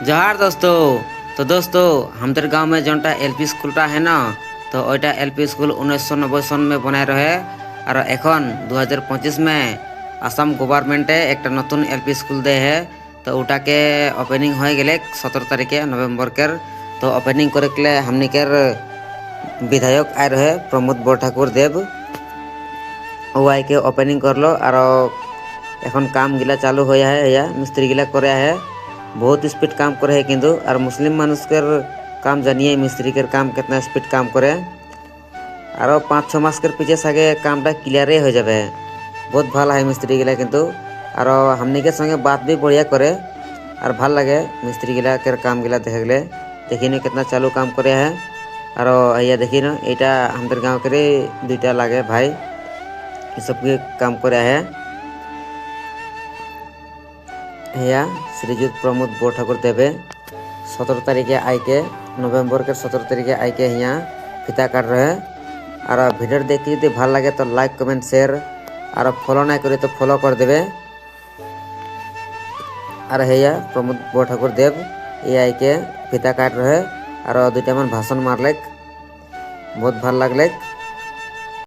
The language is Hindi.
जोहार दोस्तों। तो दोस्तों हमारे गांव में जोटा एलपी स्कूलटा है ना, तो वोटा एलपी स्कूल 1990 सन में बनाए रहे और एखन 2025 में आसाम गवर्नमेंटे एक नतून एलपी स्कूल दे है। तो उटा के ओपनिंग हो गए 17 तारीखे नवम्बर के। तो ओपनिंग करे हमनी के विधायक आए रहे प्रमोद बरठाकुर देव, वो आई के ओपनिंग करलो और एखन काम गिला चालू हो है या मिस्त्री गिला करे है। बहुत स्पीड काम करे है किंतु और मुस्लिम मानुष के काम जानिए मिस्त्री के काम कितना स्पीड काम करे और 5-6 मास के पीछे सागे कामटा क्लियर हो जाए। बहुत भल है मिस्त्री गिला किंतु और हमनी के संगे बात भी बढ़िया करे और भल लगे मिस्त्री गिला के काम गिला देखे गले। देखी न कितना चालू काम करे है और ये देखी न यहाँ हमारे गाँव के दुईटा लगे भाई ये सब के काम करे है। या श्रीजुत प्रमोद बरठाकुर देवे 17 तारीखे आई के नवम्बर के 17 तारीखे आई के यहाँ फिता काट रहे और भिडियो देख के यदि भल लगे तो लाइक कमेंट शेयर और फॉलो ना करे तो फॉलो कर देवे। और हैया प्रमोद बरठाकुर देव ये आई के फिता काट रहे और दुटा मन भाषण मारलेक बहुत भल लगले।